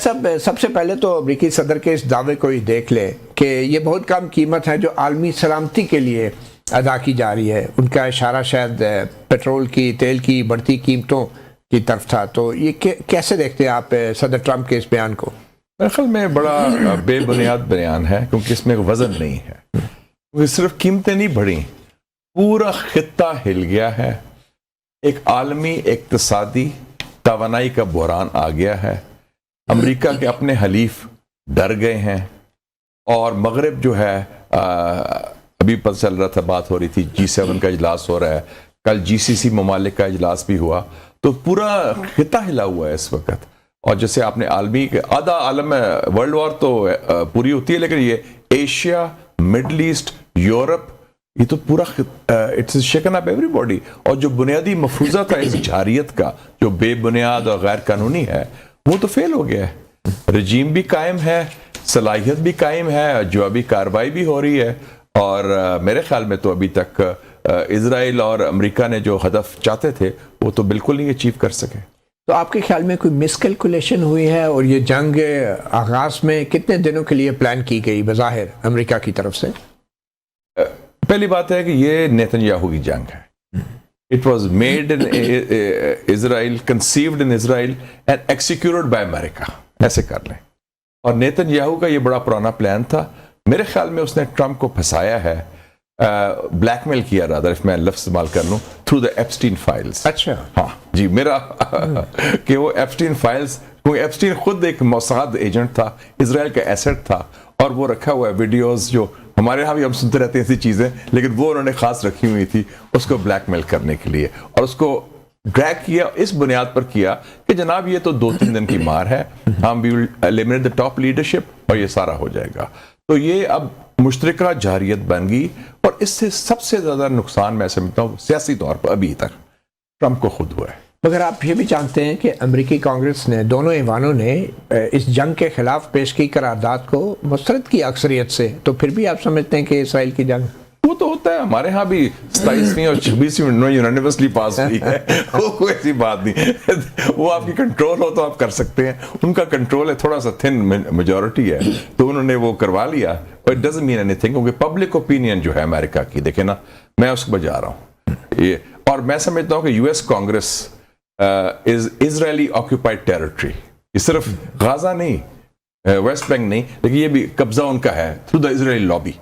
سب سے پہلے تو امریکی صدر کے اس دعوے کو ہی دیکھ لیں کہ یہ بہت کم قیمت ہے جو عالمی سلامتی کے لیے ادا کی جا رہی ہے. ان کا اشارہ شاید پیٹرول کی، تیل کی بڑھتی قیمتوں کی طرف تھا. تو یہ کیسے دیکھتے ہیں آپ صدر ٹرمپ کے اس بیان کو؟ میرے خیال میں بڑا بے بنیاد بیان ہے، کیونکہ اس میں وزن نہیں ہے. کیونکہ صرف قیمتیں نہیں بڑھیں، پورا خطہ ہل گیا ہے. ایک عالمی اقتصادی توانائی کا بحران آ گیا ہے. امریکہ کے اپنے حلیف ڈر گئے ہیں، اور مغرب جو ہے ابھی پتہ چل رہا تھا، بات ہو رہی تھی G7 کا اجلاس ہو رہا ہے، کل GCC ممالک کا اجلاس بھی ہوا، تو پورا خطہ ہلا ہوا ہے اس وقت. اور جیسے آپ نے عالمی آدھا عالم ورلڈ وار تو پوری ہوتی ہے، لیکن یہ ایشیا، مڈل ایسٹ، یورپ، یہ تو پورا it's shaken up everybody. اور جو بنیادی مفروضہ تھا اس جارحیت کا، جو بے بنیاد اور غیر قانونی ہے، وہ تو فیل ہو گیا ہے. رجیم بھی قائم ہے، صلاحیت بھی قائم ہے، جو ابھی کارروائی بھی ہو رہی ہے. اور میرے خیال میں تو ابھی تک اسرائیل اور امریکہ نے جو ہدف چاہتے تھے وہ تو بالکل نہیں اچیو کر سکے. تو آپ کے خیال میں کوئی مس کیلکولیشن ہوئی ہے، اور یہ جنگ آغاز میں کتنے دنوں کے لیے پلان کی گئی بظاہر امریکہ کی طرف سے؟ پہلی بات ہے کہ یہ نیتن یاہو کی جنگ ہے. It was made in Israel, conceived in Israel and executed by America. ایسے کر لیں. اور نیتن یاہو کا یہ بڑا پرانا پلان تھا. میرے خیال میں اس نے ٹرمپ کو پھنسایا ہے، بلیک میل کیا رہا، if میں لفظ استعمال کر لوں، through the Epstein files. اچھا، ہاں جی، میرا کہ وہ ایپسٹین فائلز، وہ ایپسٹین خود ایک موساد ایجنٹ تھا، اسرائیل کا ایسٹ تھا، اور وہ رکھا ہوا ہے ویڈیوز جو ہمارے یہاں بھی ہم سنتے رہتے ہیں ایسی چیزیں، لیکن وہ انہوں نے خاص رکھی ہوئی تھی اس کو بلیک میل کرنے کے لیے. اور اس کو ڈریگ کیا اس بنیاد پر کیا کہ جناب یہ تو 2-3 دن کی مار ہے، ہم وی ول ایلیمنیٹ دی ٹاپ لیڈرشپ اور یہ سارا ہو جائے گا. تو یہ اب مشترکہ جارحیت بن گئی، اور اس سے سب سے زیادہ نقصان میں سمجھتا ہوں سیاسی طور پر ابھی تک ٹرمپ کو خود ہوا ہے. مگر آپ یہ بھی جانتے ہیں کہ امریکی کانگریس نے، دونوں ایوانوں نے اس جنگ کے خلاف پیش کی قرارداد کو مسترد کیا اکثریت سے. تو پھر بھی آپ سمجھتے ہیں کہ اسرائیل کی جنگ؟ وہ تو ہوتا ہے، ہمارے ہاں بھی 27ویں اور 26ویں یونانیمسلی پاس ہوئی ہے، وہ کوئی ایسی بات نہیں. وہ آپ کی کنٹرول ہو تو آپ کر سکتے ہیں. ان کا کنٹرول ہے تھوڑا سا تھن میجورٹی ہے، تو انہوں نے وہ کروا لیا. اور it doesn't mean any thing, کیونکہ پبلک اوپینین جو ہے امریکہ کی، دیکھیں نا، میں اس کو بجا رہا ہوں. اور میں سمجھتا ہوں کہ US کانگریس از اسرائیلی آکوپائڈ ٹیریٹری. یہ صرف غازہ نہیں، ویسٹ بینک نہیں، لیکن یہ بھی قبضہ ان کا ہے through the Israeli lobby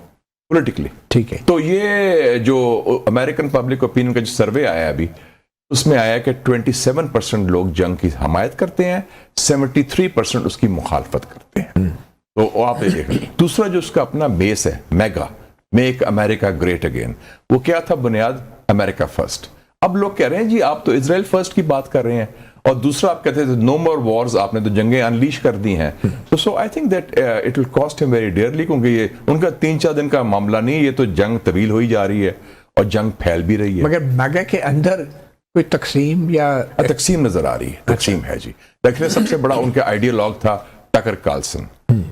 politically. ٹھیک ہے. تو یہ جو امریکن پبلک اوپینین کا جو سروے آیا ابھی، اس میں آیا کہ 27% لوگ جنگ کی حمایت کرتے ہیں، 73% اس کی مخالفت کرتے ہیں. تو آپ دیکھ لیں. دوسرا جو اس کا اپنا بیس ہے، میگا میک امریکہ گریٹ اگین، وہ کیا تھا؟ بنیاد امریکہ فرسٹ. اب لوگ کہہ رہے ہیں جی آپ تو اسرائیل فرسٹ کی بات کر رہے ہیں، اور دوسرا آپ کہتے ہیں نو مور وارز، آپ نے تو جنگیں انلیش کر دی ہیں. So I think that it will cost ہم ویری ڈیئرلی، کیونکہ یہ ان کا 3-4 دن کا معاملہ نہیں، یہ تو جنگ طویل ہوئی جا رہی ہے اور جنگ پھیل بھی رہی ہے. مگر میگا کے اندر کوئی تقسیم یا تقسیم نظر آ رہی ہے؟ تقسیم ہے جی. دیکھیں سب سے بڑا ان کا آئیڈیالوگ تھا Tucker Carlson,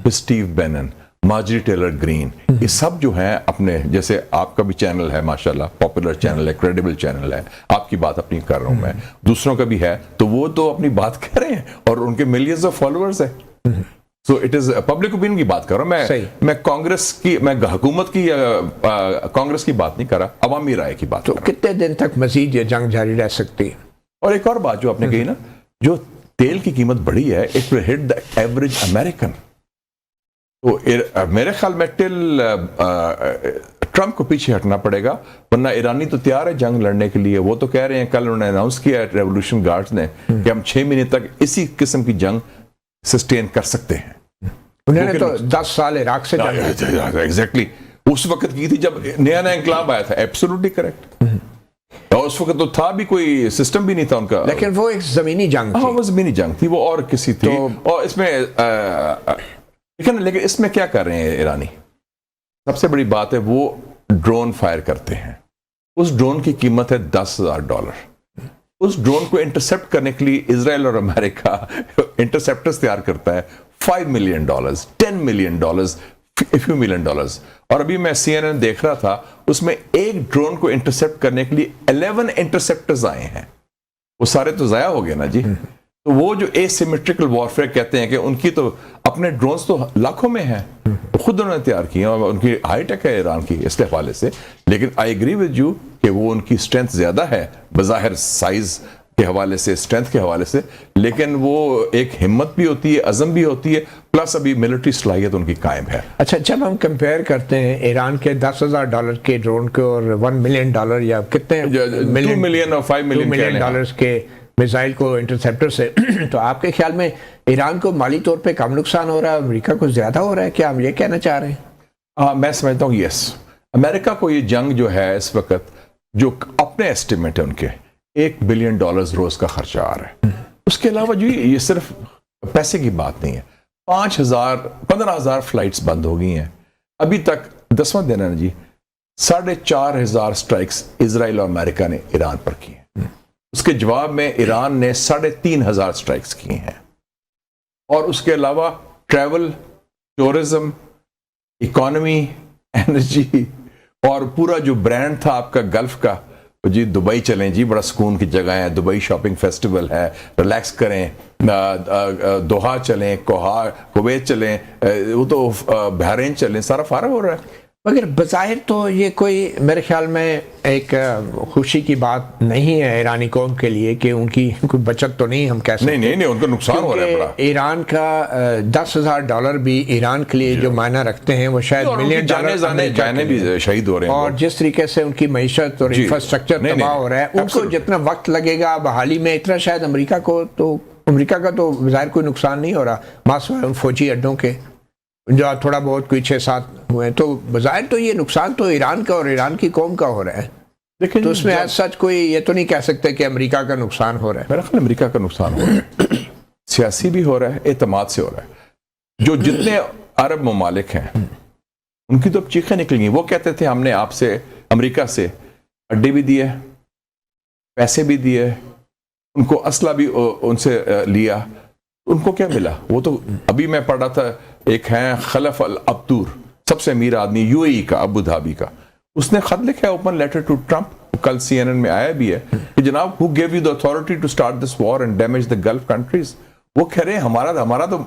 Steve Bannon, Marjorie Taylor Greene. یہ سب جو ہیں اپنے، جیسے آپ کا بھی چینل ہے ماشاءاللہ، پاپولر چینل ہے، کریڈیبل چینل ہے، آپ کی بات اپنی کر رہا ہوں میں، دوسروں کا بھی ہے، تو وہ تو اپنی بات کر رہے ہیں اور ان کے ملینز آف فالوورز ہیں. So it is public opinion کی بات کر رہا ہوں میں کانگریس کی، میں حکومت کی یا کانگریس کی بات نہیں کر رہا، عوامی رائے کی بات. تو کتنے دن تک مزید یہ جنگ جاری رہ سکتی ہے؟ اور ایک اور بات جو آپ نے کہی نا، جو تیل کی قیمت بڑھی ہے، it will hit the average American. تو میرے خیال میں ٹل ٹرمپ کو پیچھے ہٹنا پڑے گا، ورنہ ایرانی تو تیار ہے جنگ لڑنے کے لیے. وہ تو کہہ رہے ہیں، کل انہوں نے اناؤنس کیا ریولوشن گارڈز نے کہ ہم 6 مہینے تک اسی قسم کی جنگ سسٹین کر سکتے ہیں. انہوں نے تو 10 سال عراق سے جنگ ایگزیکٹلی اس وقت کی تھی جب نیا انقلاب آیا تھا. Absolutely correct. اور اس وقت تو تھا بھی کوئی سسٹم بھی نہیں تھا ان کا، لیکن وہ ایک زمینی جنگ تھی. ہاں وہ زمینی جنگ تھی، وہ اور کسی تھی. اور اس میں لیکن اس میں کیا کر رہے ہیں ایرانی؟ سب سے بڑی بات ہے وہ ڈرون فائر کرتے ہیں. اس ڈرون کی قیمت ہے $10,000. اس ڈرون کو انٹرسپٹ کرنے کے لیے اسرائیل اور امریکہ انٹرسپٹرز تیار کرتا ہے. $5 million, $10 million, few million dollars. اور ابھی میں CNN دیکھ رہا تھا، اس میں ایک ڈرون کو انٹرسپٹ کرنے کے لیے 11 انٹرسپٹرز آئے ہیں. وہ سارے تو ضائع ہو گئے نا جی. تو وہ جو asymmetrical warfare کہتے ہیں کہ ان کی تو اپنے ڈرونز تو لاکھوں میں ہیں، خود انہوں نے تیار کیے ہیں، اور ان کی ہائی ٹیک ہے ایران کی اس حوالے سے. لیکن آئی ایگری ود یو کہ وہ ان کی اسٹرینتھ زیادہ ہے بظاہر سائز کے حوالے سے، اسٹرینتھ کے حوالے سے، لیکن وہ ایک ہمت بھی ہوتی ہے، عزم بھی ہوتی ہے، پلس ابھی ملٹری صلاحیت ان کی قائم ہے. اچھا، جب ہم کمپیئر کرتے ہیں ایران کے $10,000 کے ڈرون کو اور $1 ملین یا کتنے $2 ملین اور $5 ملین کے میزائل کو انٹرسیپٹر سے، تو آپ کے خیال میں ایران کو مالی طور پہ کم نقصان ہو رہا ہے، امریکہ کو زیادہ ہو رہا ہے؟ کیا ہم یہ کہنا چاہ رہے ہیں؟ میں سمجھتا ہوں یس، امریکہ کو یہ جنگ جو ہے اس وقت، جو اپنے ایسٹیمیٹ ہے ان کے $1 بلین روز کا خرچہ آ رہا ہے. اس کے علاوہ جو یہ صرف پیسے کی بات نہیں ہے. 15,000 فلائٹس بند ہو گئی ہیں ابھی تک، 10واں دن ہے نا جی. 4,500 سٹرائکس اسرائیل اور امریکہ نے ایران پر کی ہیں. اس کے جواب میں ایران نے 3,500 سٹرائکس کی ہیں. اور اس کے علاوہ ٹریول، ٹورزم، اکانومی، انرجی اور پورا جو برانڈ تھا آپ کا گلف کا، جی دبئی چلیں جی، بڑا سکون کی جگہ ہے، دبئی شاپنگ فیسٹیول ہے، ریلیکس کریں، دوحہ چلیں، کویت چلیں، وہ تو بحرین چلیں، سارا فارغ ہو رہا ہے. مگر بظاہر تو یہ کوئی میرے خیال میں ایک خوشی کی بات نہیں ہے ایرانی قوم کے لیے کہ ان کی کوئی بچت تو نہیں ہم کہہ سکتے. نہیں ان کا نقصان ہو رہا ہے بڑا. ایران کا $10,000 بھی ایران کے لیے جو معنی رکھتے ہیں وہ شاید $1 ملین جانے بھی شہید ہو رہے ہیں. اور جس طریقے سے ان کی معیشت اور انفراسٹرکچر تباہ ہو رہا ہے، ان کو جتنا وقت لگے گا بحالی میں اتنا شاید امریکہ کا تو ظاہر کوئی نقصان نہیں ہو رہا، ماسوائے ان فوجی اڈوں کے جو تھوڑا بہت کوئی 6-7 ہوئے ہیں. تو بظاہر تو یہ نقصان تو ایران کا اور ایران کی قوم کا ہو رہا ہے. لیکن تو اس میں ایز سچ کوئی یہ تو نہیں کہہ سکتے کہ امریکہ کا نقصان ہو رہا ہے. میرا خیال امریکہ کا نقصان ہو رہا ہے، سیاسی بھی ہو رہا ہے، اعتماد سے ہو رہا ہے. جو جتنے عرب ممالک ہیں ان کی تو اب چیخیں نکلیں گی. وہ کہتے تھے ہم نے آپ سے، امریکہ سے اڈے بھی دیے، پیسے بھی دیے، ان کو اسلحہ بھی ان سے لیا. ان کو کیا ملا؟ وہ تو ابھی میں پڑھ رہا تھا، ایک ہیں خلف الابتور، سب سے امیر آدمی UAE کا، ابو دھابی کا، اس نے خط لکھا ہے اوپن لیٹر ٹو ٹرمپ، کل CNN میں آیا بھی ہے کہ جناب who gave you the authority to start this war and damage the Gulf countries؟ وہ کہہ رہے ہیں ہمارا تو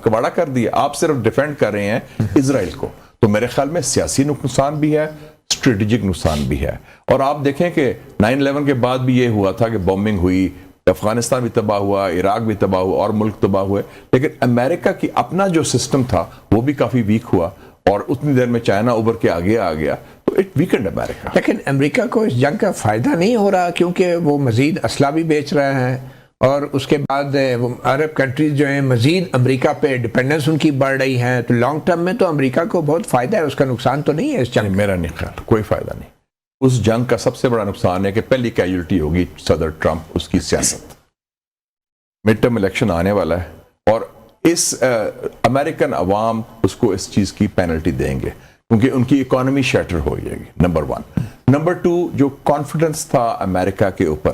کباڑا کر دیا، آپ صرف ڈیفینڈ کر رہے ہیں اسرائیل کو. تو میرے خیال میں سیاسی نقصان بھی ہے، اسٹریٹجک نقصان بھی ہے. اور آپ دیکھیں کہ 9/11 کے بعد بھی یہ ہوا تھا کہ بومبنگ ہوئی، افغانستان بھی تباہ ہوا، عراق بھی تباہ ہوا، اور ملک تباہ ہوئے. لیکن امریکہ کی اپنا جو سسٹم تھا وہ بھی کافی ویک ہوا، اور اتنی دیر میں چائنا ابھر کے آگے آ گیا، تو اٹ ویکنڈ امریکہ. لیکن امریکہ کو اس جنگ کا فائدہ نہیں ہو رہا، کیونکہ وہ مزید اسلحہ بھی بیچ رہے ہیں، اور اس کے بعد وہ عرب کنٹریز جو ہیں مزید امریکہ پہ ڈپینڈنس ان کی بڑھ رہی ہے. تو لانگ ٹرم میں تو امریکہ کو بہت فائدہ ہے، اس کا نقصان تو نہیں ہے اس جنگ. میرا نہیں خیال، کوئی فائدہ نہیں. اس جنگ کا سب سے بڑا نقصان ہے کہ پہلی کیجولٹی ہوگی صدر ٹرمپ، اس کی سیاست. مڈ ٹرم الیکشن آنے والا ہے، اور اس امریکن عوام اس کو اس چیز کی پینلٹی دیں گے، کیونکہ ان کی اکانومی شیٹر ہو جائے گی. نمبر 1. نمبر 2، جو کانفیڈنس تھا امریکہ کے اوپر،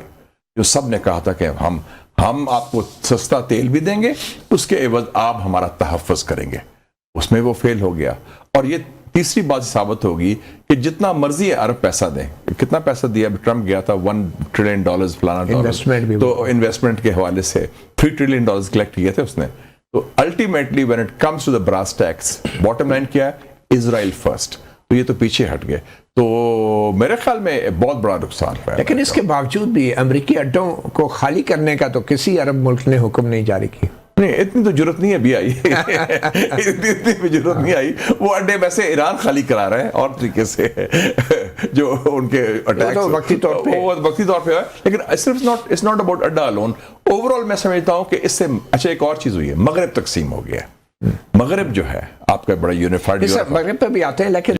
جو سب نے کہا تھا کہ ہم آپ کو سستا تیل بھی دیں گے، اس کے عوض آپ ہمارا تحفظ کریں گے، اس میں وہ فیل ہو گیا. اور یہ تیسری بات ثابت ہوگی کہ جتنا مرضی عرب پیسہ دیں. کتنا پیسہ دیا؟ ٹرمپ گیا تھا $1 ٹریلین فلانا ڈالر، تو انویسٹمنٹ کے حوالے سے $3 ٹریلین کلیکٹ کیے تھے اس نے. تو ultimately when it comes to the brass tacks، bottom line کیا ہے؟ اسرائیل فرسٹ. تو یہ تو پیچھے ہٹ گئے. تو میرے خیال میں بہت بڑا نقصان ہے. لیکن اس کے باوجود بھی امریکی اڈوں کو خالی کرنے کا تو کسی عرب ملک نے حکم نہیں جاری کی. نہیں، اتنی تو ضرورت نہیں ابھی آئی، اتنی بھی ضرورت نہیں آئی. وہ اڈے ویسے ایران خالی کرا رہا ہے اور طریقے سے، جو ان کے اٹیکس وقتی طور پہ ہے. لیکن صرف اٹس ناٹ اباؤٹ اڈا الون. اوور آل میں سمجھتا ہوں کہ اس سے اچھا ایک اور چیز ہوئی ہے، مغرب تقسیم ہو گیا. مغرب جو ہے آپ کا بڑا یونیفائڈ، مغرب پہ بھی آتے ہیں، لیکن